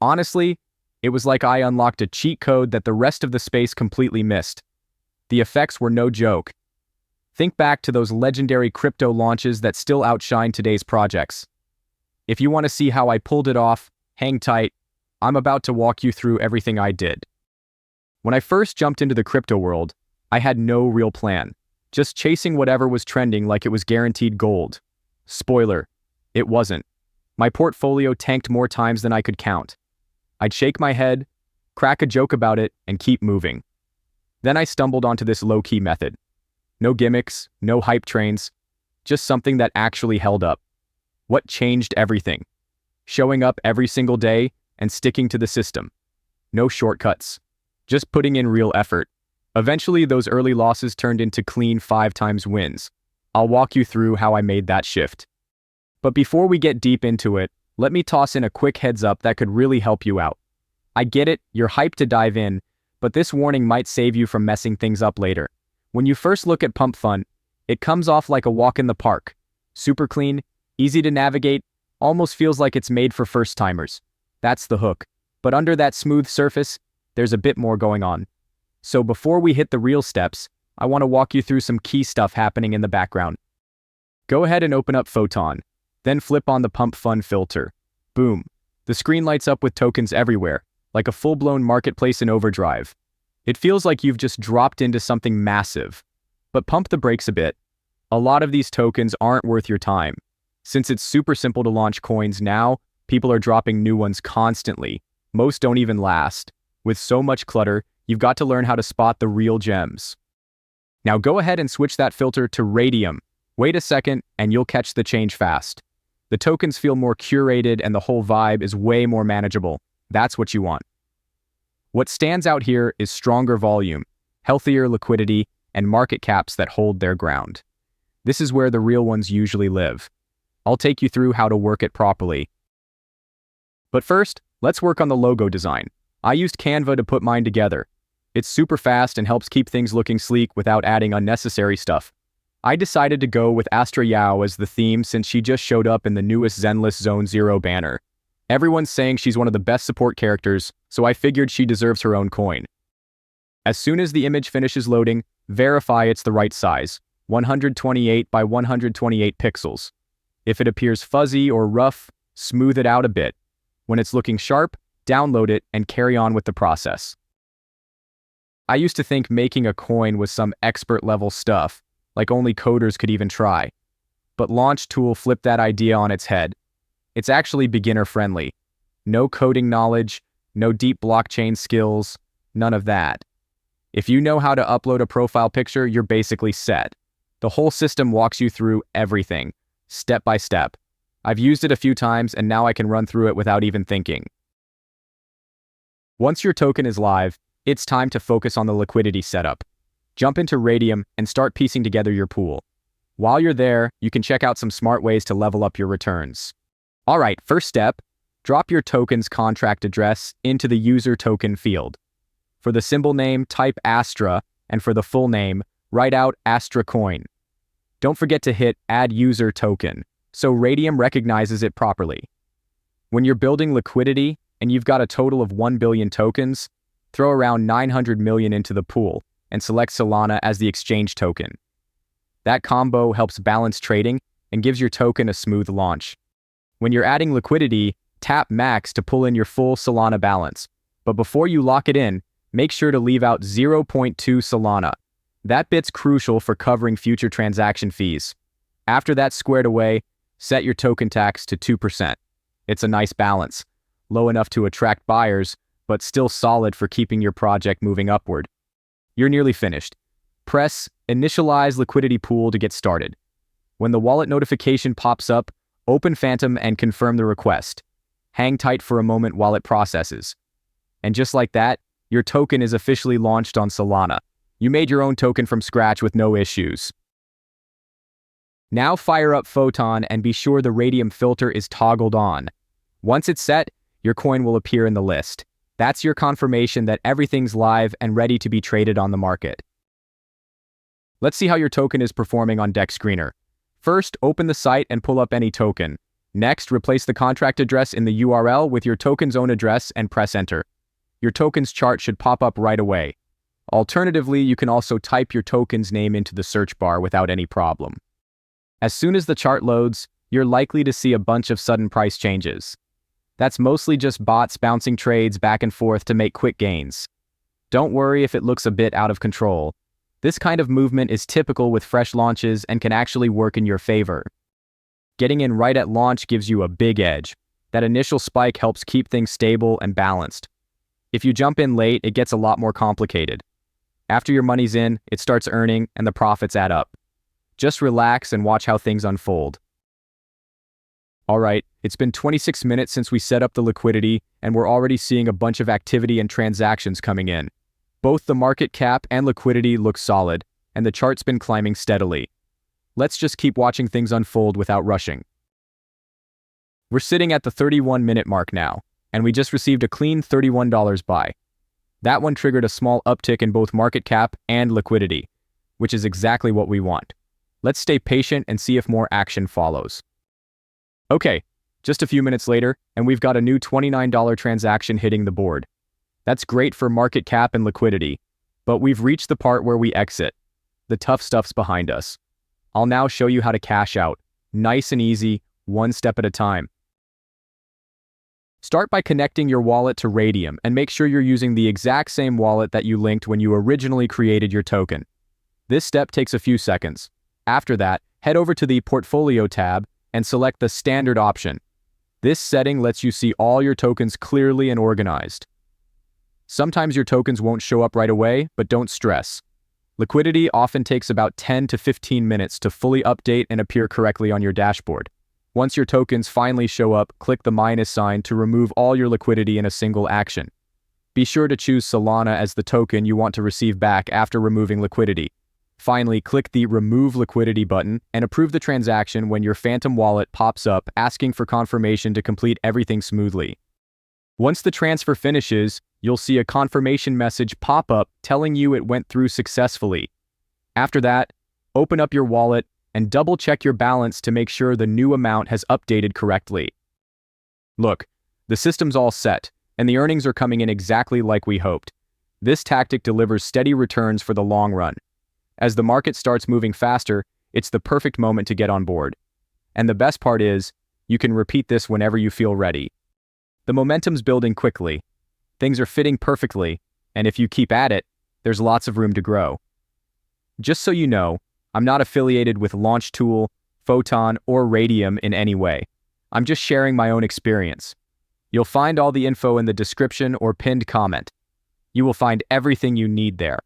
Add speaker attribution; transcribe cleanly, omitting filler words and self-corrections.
Speaker 1: Honestly, it was like I unlocked a cheat code that the rest of the space completely missed. The effects were no joke. Think back to those legendary crypto launches that still outshine today's projects. If you want to see how I pulled it off, hang tight. I'm about to walk you through everything I did. When I first jumped into the crypto world, I had no real plan, just chasing whatever was trending like it was guaranteed gold. Spoiler, it wasn't. My portfolio tanked more times than I could count. I'd shake my head, crack a joke about it, and keep moving. Then I stumbled onto this low-key method. No gimmicks, no hype trains, just something that actually held up. What changed everything? Showing up every single day and sticking to the system. No shortcuts. Just putting in real effort. Eventually, those early losses turned into clean 5x wins. I'll walk you through how I made that shift. But before we get deep into it, let me toss in a quick heads up that could really help you out. I get it, you're hyped to dive in, but this warning might save you from messing things up later. When you first look at Pump Fund, it comes off like a walk in the park. Super clean, easy to navigate, almost feels like it's made for first-timers. That's the hook. But under that smooth surface, there's a bit more going on. So before we hit the real steps, I want to walk you through some key stuff happening in the background. Go ahead and open up Photon, then flip on the Pump Fund filter. Boom. The screen lights up with tokens everywhere, like a full-blown marketplace in overdrive. It feels like you've just dropped into something massive. But pump the brakes a bit. A lot of these tokens aren't worth your time. Since it's super simple to launch coins now, people are dropping new ones constantly. Most don't even last. With so much clutter, you've got to learn how to spot the real gems. Now go ahead and switch that filter to Raydium. Wait a second, and you'll catch the change fast. The tokens feel more curated and the whole vibe is way more manageable. That's what you want. What stands out here is stronger volume, healthier liquidity, and market caps that hold their ground. This is where the real ones usually live. I'll take you through how to work it properly. But first, let's work on the logo design. I used Canva to put mine together. It's super fast and helps keep things looking sleek without adding unnecessary stuff. I decided to go with Astra Yao as the theme since she just showed up in the newest Zenless Zone Zero banner. Everyone's saying she's one of the best support characters, so I figured she deserves her own coin. As soon as the image finishes loading, verify it's the right size, 128 by 128 pixels. If it appears fuzzy or rough, smooth it out a bit. When it's looking sharp, download it and carry on with the process. I used to think making a coin was some expert-level stuff, like only coders could even try. But Launchtool flipped that idea on its head. It's actually beginner-friendly. No coding knowledge, no deep blockchain skills, none of that. If you know how to upload a profile picture, you're basically set. The whole system walks you through everything, step by step. I've used it a few times and now I can run through it without even thinking. Once your token is live, it's time to focus on the liquidity setup. Jump into Raydium and start piecing together your pool. While you're there, you can check out some smart ways to level up your returns. Alright, first step, drop your token's contract address into the user token field. For the symbol name, type Astra, and for the full name, write out Astra Coin. Don't forget to hit Add User Token, so Raydium recognizes it properly. When you're building liquidity, and you've got a total of 1 billion tokens, throw around 900 million into the pool, and select Solana as the exchange token. That combo helps balance trading and gives your token a smooth launch. When you're adding liquidity, tap Max to pull in your full Solana balance. But before you lock it in, make sure to leave out 0.2 Solana. That bit's crucial for covering future transaction fees. After that's squared away, set your token tax to 2%. It's a nice balance, low enough to attract buyers, but still solid for keeping your project moving upward. You're nearly finished. Press Initialize Liquidity Pool to get started. When the wallet notification pops up, open Phantom and confirm the request. Hang tight for a moment while it processes. And just like that, your token is officially launched on Solana. You made your own token from scratch with no issues. Now fire up Photon and be sure the Raydium filter is toggled on. Once it's set, your coin will appear in the list. That's your confirmation that everything's live and ready to be traded on the market. Let's see how your token is performing on DEX Screener. First, open the site and pull up any token. Next, replace the contract address in the URL with your token's own address and press enter. Your token's chart should pop up right away. Alternatively, you can also type your token's name into the search bar without any problem. As soon as the chart loads, you're likely to see a bunch of sudden price changes. That's mostly just bots bouncing trades back and forth to make quick gains. Don't worry if it looks a bit out of control. This kind of movement is typical with fresh launches and can actually work in your favor. Getting in right at launch gives you a big edge. That initial spike helps keep things stable and balanced. If you jump in late, it gets a lot more complicated. After your money's in, it starts earning and the profits add up. Just relax and watch how things unfold. Alright, it's been 26 minutes since we set up the liquidity, and we're already seeing a bunch of activity and transactions coming in. Both the market cap and liquidity look solid, and the chart's been climbing steadily. Let's just keep watching things unfold without rushing. We're sitting at the 31-minute mark now, and we just received a clean $31 buy. That one triggered a small uptick in both market cap and liquidity, which is exactly what we want. Let's stay patient and see if more action follows. Okay, just a few minutes later, and we've got a new $29 transaction hitting the board. That's great for market cap and liquidity, but we've reached the part where we exit. The tough stuff's behind us. I'll now show you how to cash out. Nice and easy, one step at a time. Start by connecting your wallet to Raydium and make sure you're using the exact same wallet that you linked when you originally created your token. This step takes a few seconds. After that, head over to the Portfolio tab and select the Standard option. This setting lets you see all your tokens clearly and organized. Sometimes your tokens won't show up right away, but don't stress. Liquidity often takes about 10 to 15 minutes to fully update and appear correctly on your dashboard. Once your tokens finally show up, click the minus sign to remove all your liquidity in a single action. Be sure to choose Solana as the token you want to receive back after removing liquidity. Finally, click the Remove Liquidity button and approve the transaction when your Phantom wallet pops up asking for confirmation to complete everything smoothly. Once the transfer finishes, you'll see a confirmation message pop up telling you it went through successfully. After that, open up your wallet and double-check your balance to make sure the new amount has updated correctly. Look, the system's all set, and the earnings are coming in exactly like we hoped. This tactic delivers steady returns for the long run. As the market starts moving faster, it's the perfect moment to get on board. And the best part is, you can repeat this whenever you feel ready. The momentum's building quickly. Things are fitting perfectly, and if you keep at it, there's lots of room to grow. Just so you know, I'm not affiliated with Launchtool, Photon, or Raydium in any way. I'm just sharing my own experience. You'll find all the info in the description or pinned comment. You will find everything you need there.